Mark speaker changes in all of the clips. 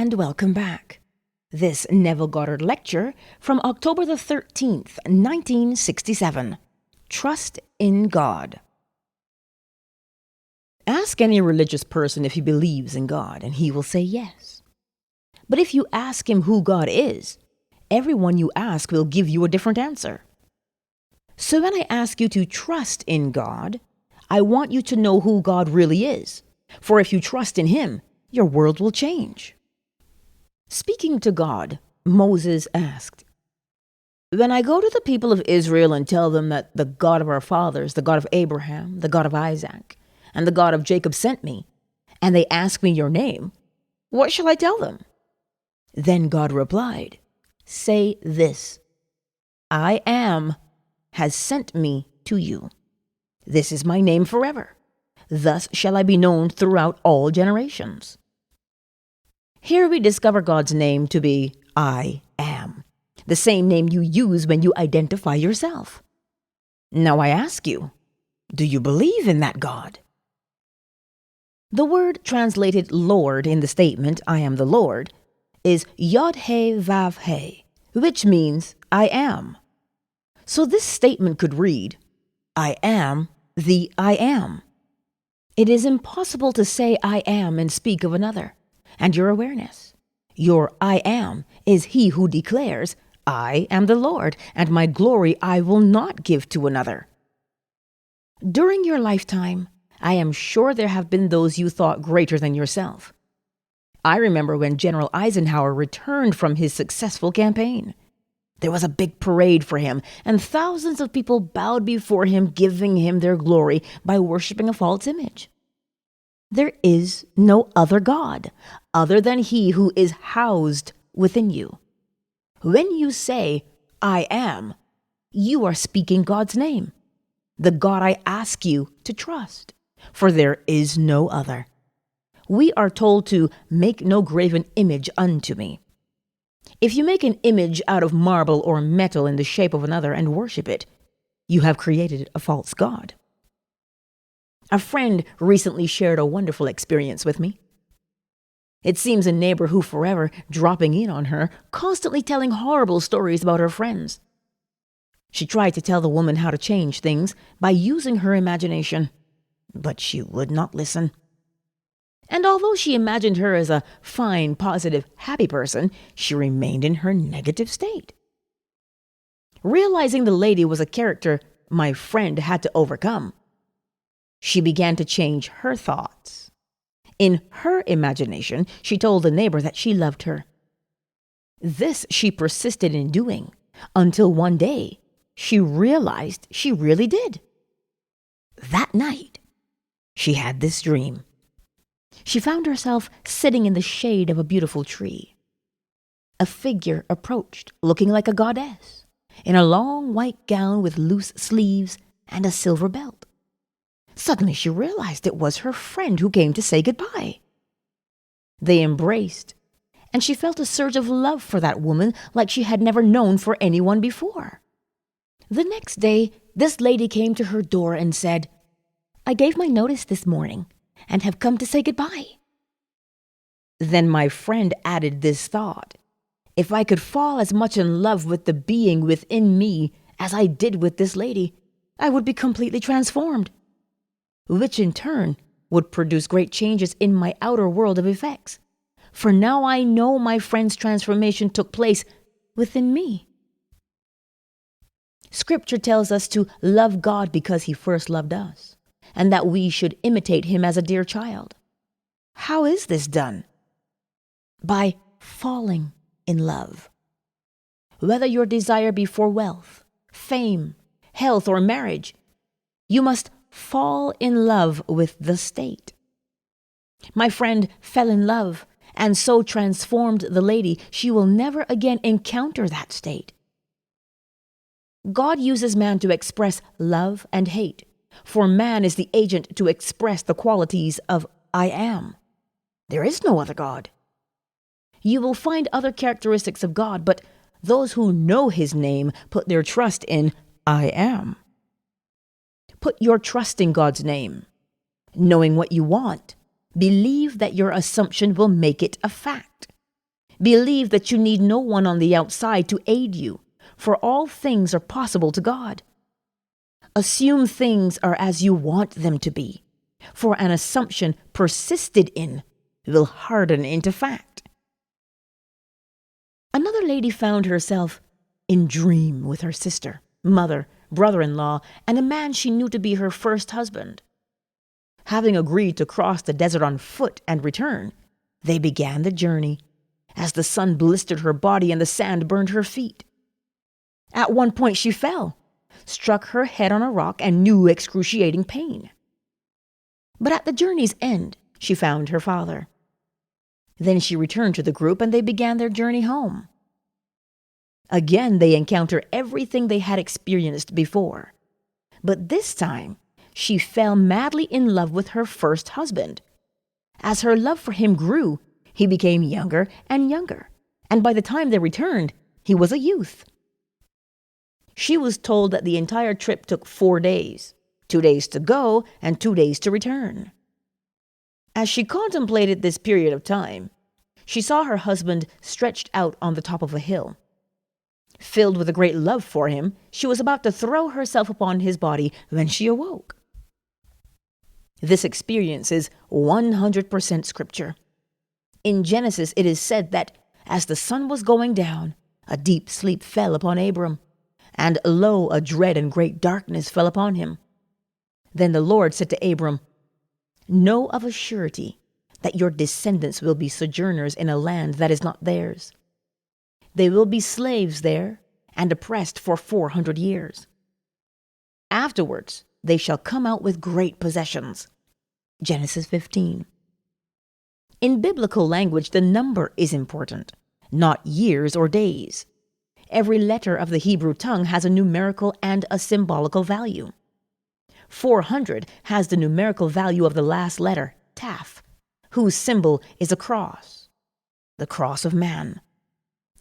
Speaker 1: and welcome back. This Neville Goddard lecture from October the 13th, 1967. Trust in God. Ask any religious person if he believes in God, and he will say yes. But if you ask him who God is, everyone you ask will give you a different answer. So when I ask you to trust in God, I want you to know who God really is. For if you trust in him, your world will change. Speaking to God, Moses asked, "When I go to the people of Israel and tell them that the God of our fathers, the God of Abraham, the God of Isaac, and the God of Jacob sent me, and they ask me your name, what shall I tell them?" Then God replied, "Say this, I am has sent me to you. This is my name forever. Thus shall I be known throughout all generations." Here we discover God's name to be I am, the same name you use when you identify yourself. Now I ask you, do you believe in that God? The word translated Lord in the statement, I am the Lord, is Yod-He-Vav-He, which means I am. So this statement could read, I am the I am. It is impossible to say I am and speak of another, and your awareness. Your I am is he who declares, I am the Lord, and my glory I will not give to another. During your lifetime, I am sure there have been those you thought greater than yourself. I remember when General Eisenhower returned from his successful campaign. There was a big parade for him, and thousands of people bowed before him, giving him their glory by worshiping a false image. There is no other God other than he who is housed within you. When you say, I am, you are speaking God's name, the God I ask you to trust, for there is no other. We are told to make no graven image unto me. If you make an image out of marble or metal in the shape of another and worship it, you have created a false god. A friend recently shared a wonderful experience with me. It seems a neighbor who forever dropping in on her, constantly telling horrible stories about her friends. She tried to tell the woman how to change things by using her imagination, but she would not listen. And although she imagined her as a fine, positive, happy person, she remained in her negative state. Realizing the lady was a character my friend had to overcome, she began to change her thoughts. In her imagination, she told the neighbor that she loved her. This she persisted in doing until one day she realized she really did. That night, she had this dream. She found herself sitting in the shade of a beautiful tree. A figure approached, looking like a goddess, in a long white gown with loose sleeves and a silver belt. Suddenly she realized it was her friend who came to say goodbye. They embraced, and she felt a surge of love for that woman like she had never known for anyone before. The next day, this lady came to her door and said, "I gave my notice this morning and have come to say goodbye." Then my friend added this thought, if I could fall as much in love with the being within me as I did with this lady, I would be completely transformed, which in turn would produce great changes in my outer world of effects. For now I know my friend's transformation took place within me. Scripture tells us to love God because he first loved us, and that we should imitate him as a dear child. How is this done? By falling in love. Whether your desire be for wealth, fame, health, or marriage, you must fall in love with the state. My friend fell in love and so transformed the lady, she will never again encounter that state. God uses man to express love and hate, for man is the agent to express the qualities of I am. There is no other God. You will find other characteristics of God, but those who know his name put their trust in I am. Put your trust in God's name. Knowing what you want, believe that your assumption will make it a fact. Believe that you need no one on the outside to aid you, for all things are possible to God. Assume things are as you want them to be, for an assumption persisted in will harden into fact. Another lady found herself in dream with her sister, mother, brother-in-law, and a man she knew to be her first husband. Having agreed to cross the desert on foot and return, they began the journey, as the sun blistered her body and the sand burned her feet. At one point she fell, struck her head on a rock, and knew excruciating pain. But at the journey's end, she found her father. Then she returned to the group, and they began their journey home. Again, they encountered everything they had experienced before. But this time, she fell madly in love with her first husband. As her love for him grew, he became younger and younger, and by the time they returned, he was a youth. She was told that the entire trip took 4 days, 2 days to go and 2 days to return. As she contemplated this period of time, she saw her husband stretched out on the top of a hill. Filled with a great love for him, she was about to throw herself upon his body when she awoke. This experience is 100% scripture. In Genesis, it is said that as the sun was going down, a deep sleep fell upon Abram, and lo, a dread and great darkness fell upon him. Then the Lord said to Abram, "Know of a surety that your descendants will be sojourners in a land that is not theirs. They will be slaves there and oppressed for 400 years. Afterwards, they shall come out with great possessions." Genesis 15. In biblical language, the number is important, not years or days. Every letter of the Hebrew tongue has a numerical and a symbolical value. 400 has the numerical value of the last letter, Taf, whose symbol is a cross, the cross of man.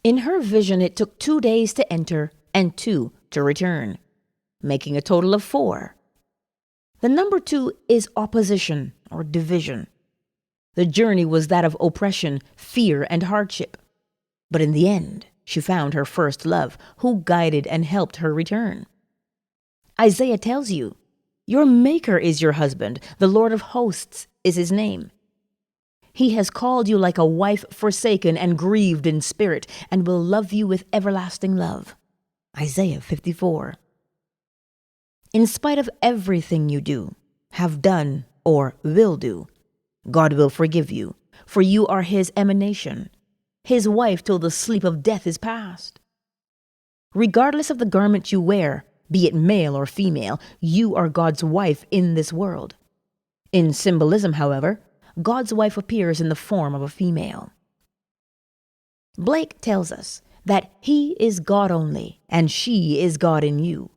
Speaker 1: In her vision, it took 2 days to enter and 2 to return, making a total of 4. The number 2 is opposition or division. The journey was that of oppression, fear, and hardship. But in the end, she found her first love, who guided and helped her return. Isaiah tells you, "Your Maker is your husband, the Lord of hosts is his name. He has called you like a wife forsaken and grieved in spirit, and will love you with everlasting love." Isaiah 54. In spite of everything you do, have done, or will do, God will forgive you, for you are his emanation, his wife till the sleep of death is past. Regardless of the garment you wear, be it male or female, you are God's wife in this world. In symbolism, however, God's wife appears in the form of a female. Blake tells us that he is God only, and she is God in you.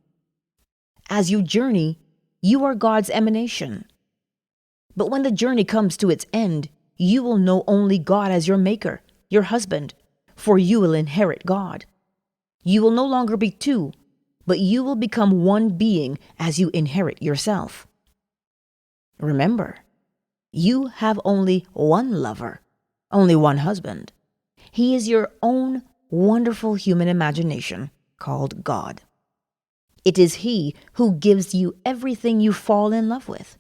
Speaker 1: As you journey, you are God's emanation. But when the journey comes to its end, you will know only God as your maker, your husband, for you will inherit God. You will no longer be two, but you will become one being as you inherit yourself. Remember, you have only one lover, only one husband. He is your own wonderful human imagination called God. It is he who gives you everything you fall in love with.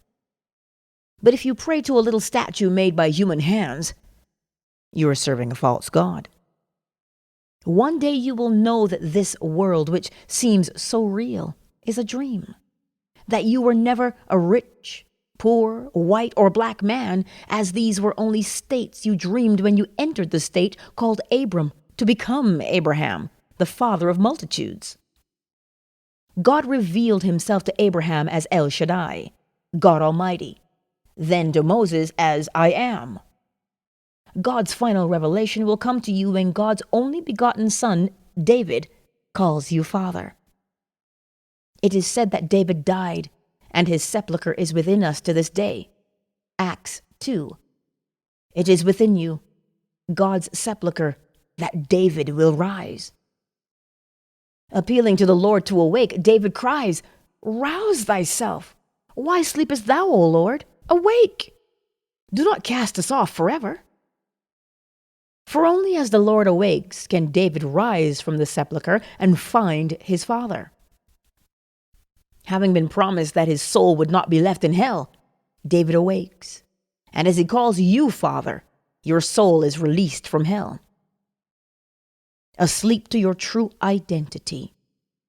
Speaker 1: But if you pray to a little statue made by human hands, you are serving a false god. One day you will know that this world, which seems so real, is a dream. That you were never a rich, poor, white, or black man, as these were only states you dreamed when you entered the state called Abram to become Abraham, the father of multitudes. God revealed himself to Abraham as El Shaddai, God Almighty, then to Moses as I Am. God's final revelation will come to you when God's only begotten son, David, calls you Father. It is said that David died, and his sepulchre is within us to this day. Acts 2. It is within you, God's sepulchre, that David will rise. Appealing to the Lord to awake, David cries, "Rouse thyself! Why sleepest thou, O Lord? Awake! Do not cast us off forever." For only as the Lord awakes can David rise from the sepulchre and find his father. Having been promised that his soul would not be left in hell, David awakes, and as he calls you Father, your soul is released from hell. Asleep to your true identity,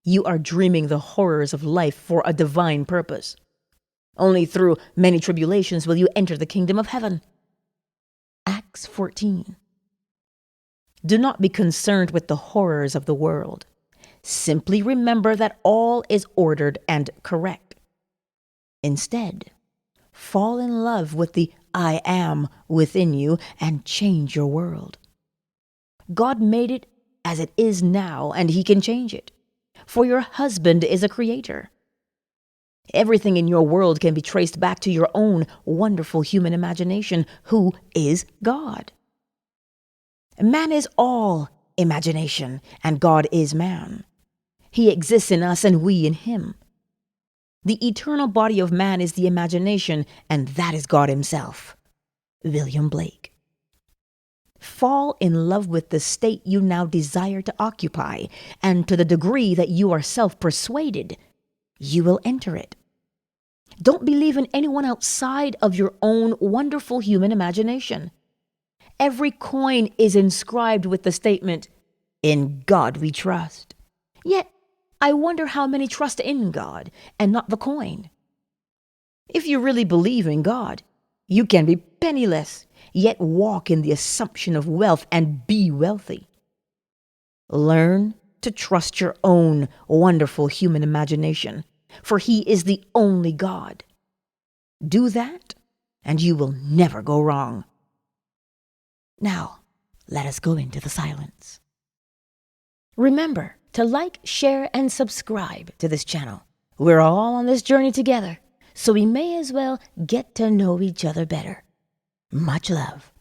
Speaker 1: you are dreaming the horrors of life for a divine purpose. Only through many tribulations will you enter the kingdom of heaven. Acts 14. Do not be concerned with the horrors of the world. Simply remember that all is ordered and correct. Instead, fall in love with the I am within you and change your world. God made it as it is now, and He can change it. For your husband is a creator. Everything in your world can be traced back to your own wonderful human imagination, who is God. Man is all imagination, and God is man. He exists in us and we in him. The eternal body of man is the imagination, and that is God himself. William Blake. Fall in love with the state you now desire to occupy, and to the degree that you are self-persuaded, you will enter it. Don't believe in anyone outside of your own wonderful human imagination. Every coin is inscribed with the statement, "In God we trust." Yet, I wonder how many trust in God and not the coin. If you really believe in God, you can be penniless, yet walk in the assumption of wealth and be wealthy. Learn to trust your own wonderful human imagination, for He is the only God. Do that, and you will never go wrong. Now, let us go into the silence. Remember to like, share, and subscribe to this channel. We're all on this journey together, so we may as well get to know each other better. Much love.